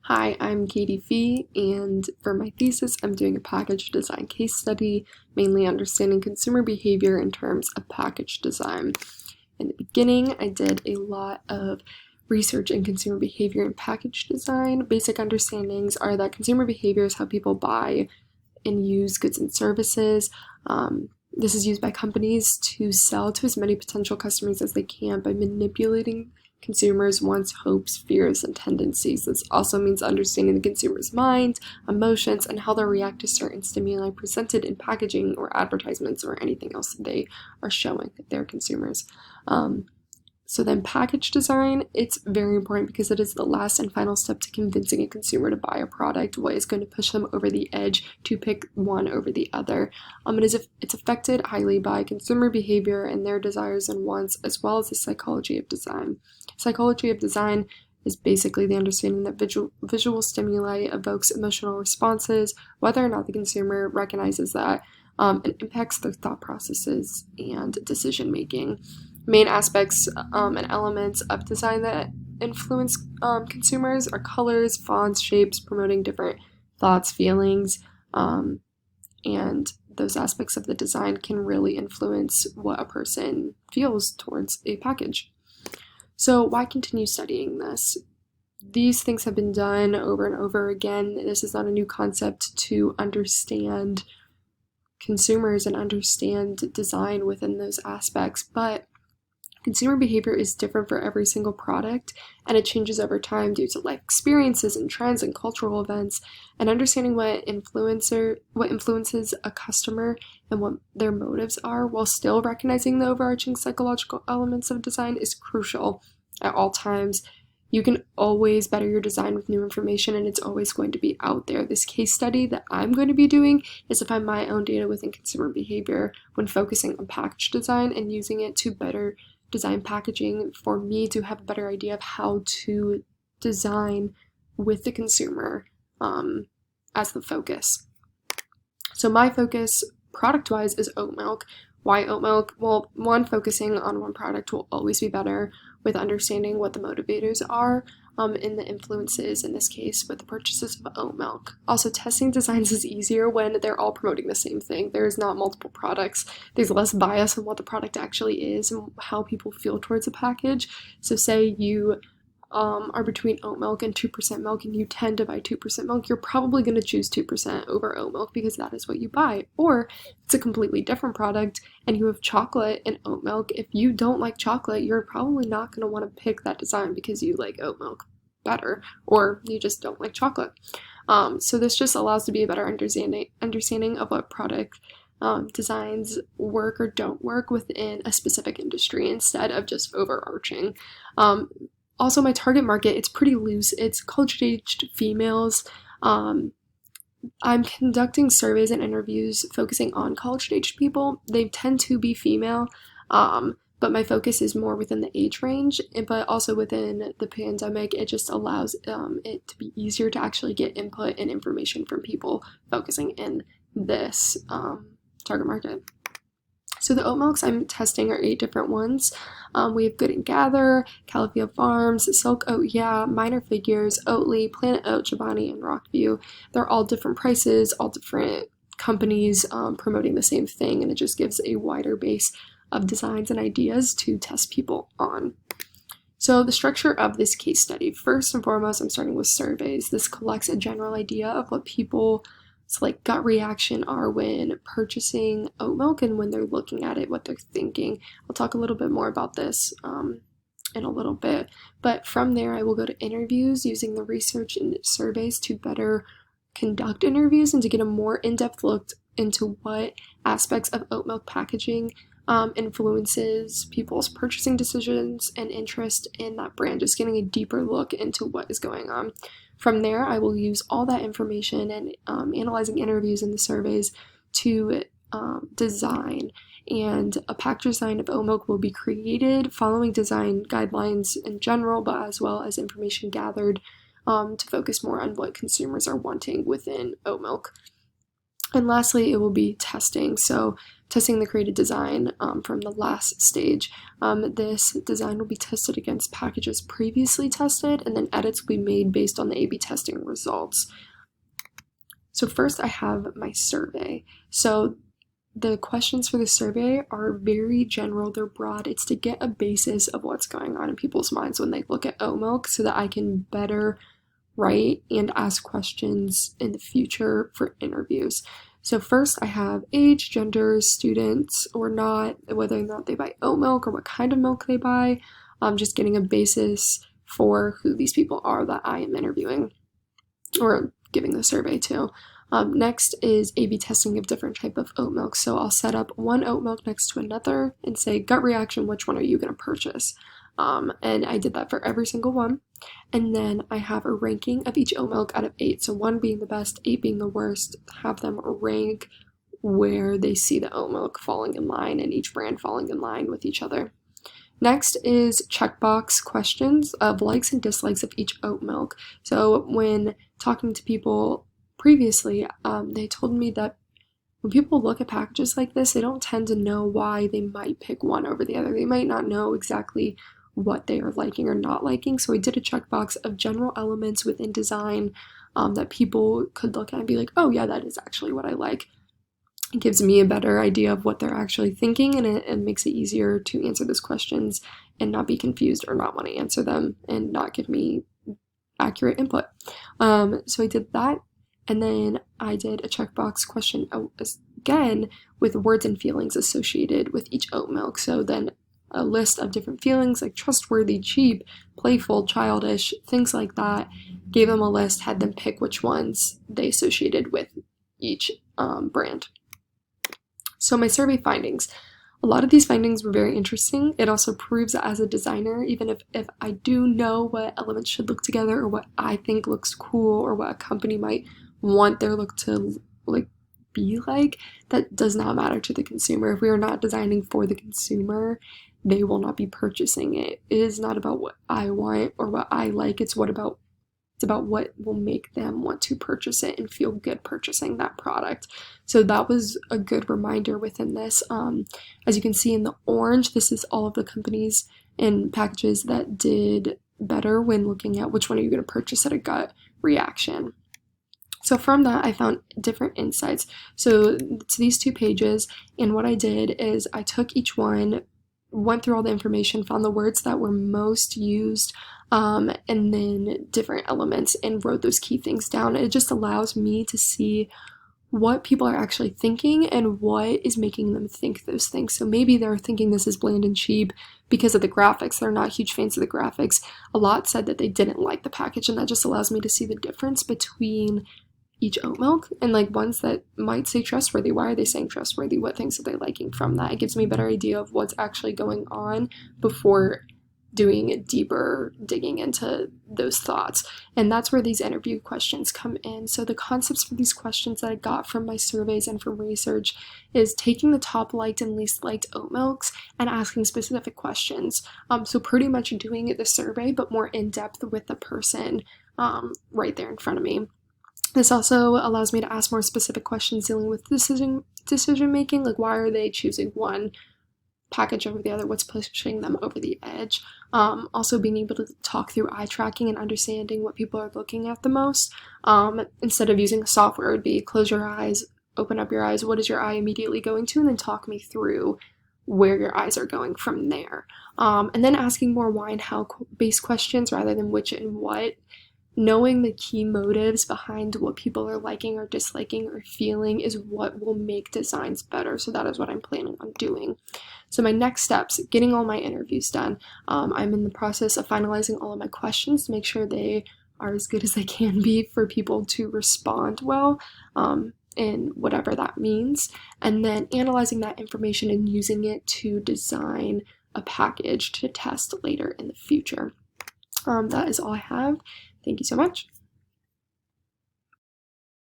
Hi, I'm Katie Fee, and for my thesis, I'm doing a package design case study, mainly understanding consumer behavior in terms of package design. In the beginning, I did a lot of research in consumer behavior and package design. Basic understandings are that consumer behavior is how people buy and use goods and services. This is used by companies to sell to as many potential customers as they can by manipulating consumers' wants, hopes, fears, and tendencies. This also means understanding the consumer's mind, emotions, and how they'll react to certain stimuli presented in packaging or advertisements or anything else that they are showing their consumers. So then package design, it's very important because it is the last and final step to convincing a consumer to buy a product, what is going to push them over the edge to pick one over the other. It's affected highly by consumer behavior and their desires and wants, as well as the psychology of design. Psychology of design is basically the understanding that visual stimuli evokes emotional responses, whether or not the consumer recognizes that, and impacts their thought processes and decision making. Main aspects and elements of design that influence consumers are colors, fonts, shapes, promoting different thoughts, feelings, and those aspects of the design can really influence what a person feels towards a package. So why continue studying this? These things have been done over and over again. This is not a new concept to understand consumers and understand design within those aspects, but consumer behavior is different for every single product, and it changes over time due to life experiences and trends and cultural events. And understanding what influences a customer and what their motives are, while still recognizing the overarching psychological elements of design, is crucial at all times. You can always better your design with new information, and it's always going to be out there. This case study that I'm going to be doing is to find my own data within consumer behavior when focusing on package design and using it to better design packaging for me to have a better idea of how to design with the consumer as the focus. So my focus product-wise is oat milk. Why oat milk? Well, focusing on one product will always be better with understanding what the motivators are and the influences, in this case, with the purchases of oat milk. Also, testing designs is easier when they're all promoting the same thing. There's not multiple products. There's less bias on what the product actually is and how people feel towards a package. So say you are between oat milk and 2% milk and you tend to buy 2% milk, you're probably going to choose 2% over oat milk because that is what you buy. Or it's a completely different product and you have chocolate and oat milk. If you don't like chocolate, you're probably not going to want to pick that design because you like oat milk better, or you just don't like chocolate. So this just allows to be a better understanding of what product designs work or don't work within a specific industry instead of just overarching. Also, my target market, it's pretty loose. It's college-aged females. I'm conducting surveys and interviews focusing on college-aged people. They tend to be female, but my focus is more within the age range, but also within the pandemic, it just allows it to be easier to actually get input and information from people focusing in this target market. So the oat milks I'm testing are 8 different ones. We have Good & Gather, Califield Farms, Silk Oat Yeah, Minor Figures, Oatly, Planet Oat, Chobani, and Rockview. They're all different prices, all different companies promoting the same thing, and it just gives a wider base of designs and ideas to test people on. So the structure of this case study, first and foremost, I'm starting with surveys. This collects a general idea of what people's gut reaction are when purchasing oat milk and when they're looking at it, what they're thinking. I'll talk a little bit more about this in a little bit. But from there, I will go to interviews using the research and surveys to better conduct interviews and to get a more in-depth look into what aspects of oat milk packaging influences people's purchasing decisions and interest in that brand, just getting a deeper look into what is going on. From there, I will use all that information and analyzing interviews and the surveys to design. And a pack design of oat milk will be created following design guidelines in general, but as well as information gathered to focus more on what consumers are wanting within oat milk. And lastly, it will be testing. So testing the created design from the last stage. This design will be tested against packages previously tested, and then edits will be made based on the A/B testing results. So first I have my survey. So the questions for the survey are very general, they're broad. It's to get a basis of what's going on in people's minds when they look at oat milk so that I can better write and ask questions in the future for interviews. So first I have age, gender, students or not, whether or not they buy oat milk or what kind of milk they buy. Just getting a basis for who these people are that I am interviewing or giving the survey to. Next is A/B testing of different type of oat milk. So I'll set up one oat milk next to another and say, gut reaction, which one are you going to purchase? And I did that for every single one. And then I have a ranking of each oat milk out of 8. So 1 being the best, 8 being the worst. Have them rank where they see the oat milk falling in line and each brand falling in line with each other. Next is checkbox questions of likes and dislikes of each oat milk. So when talking to people previously, they told me that when people look at packages like this, they don't tend to know why they might pick one over the other. They might not know exactly what they are liking or not liking. So I did a checkbox of general elements within design that people could look at and be like, oh yeah, that is actually what I like. It gives me a better idea of what they're actually thinking, and it makes it easier to answer those questions and not be confused or not want to answer them and not give me accurate input. So I did that, and then I did a checkbox question again with words and feelings associated with each oat milk. So then a list of different feelings like trustworthy, cheap, playful, childish, things like that. Gave them a list, had them pick which ones they associated with each brand. So my survey findings. A lot of these findings were very interesting. It also proves that as a designer, even if I do know what elements should look together or what I think looks cool or what a company might want their look to be like, that does not matter to the consumer. If we are not designing for the consumer, they will not be purchasing it. It is not about what I want or what I like. It's about what will make them want to purchase it and feel good purchasing that product. So that was a good reminder within this. As you can see in the orange, this is all of the companies and packages that did better when looking at which one are you going to purchase at a gut reaction. So from that, I found different insights. So to these 2 pages, and what I did is I took each one, went through all the information, found the words that were most used, and then different elements and wrote those key things down. It just allows me to see what people are actually thinking and what is making them think those things. So maybe they're thinking this is bland and cheap because of the graphics. They're not huge fans of the graphics. A lot said that they didn't like the package, and that just allows me to see the difference between each oat milk and ones that might say trustworthy. Why are they saying trustworthy? What things are they liking from that? It gives me a better idea of what's actually going on before doing deeper digging into those thoughts. And that's where these interview questions come in. So the concepts for these questions that I got from my surveys and from research is taking the top liked and least liked oat milks and asking specific questions. So pretty much doing the survey, but more in depth with the person right there in front of me. This also allows me to ask more specific questions dealing with decision making, like why are they choosing one package over the other, what's pushing them over the edge. Also being able to talk through eye tracking and understanding what people are looking at the most. Instead of using software, it would be close your eyes, open up your eyes, what is your eye immediately going to, and then talk me through where your eyes are going from there. And then asking more why and how based questions rather than which and what. Knowing the key motives behind what people are liking or disliking or feeling is what will make designs better. So that is what I'm planning on doing. So my next steps, getting all my interviews done. I'm in the process of finalizing all of my questions to make sure they are as good as they can be for people to respond well, and whatever that means. And then analyzing that information and using it to design a package to test later in the future. That is all I have. Thank you so much.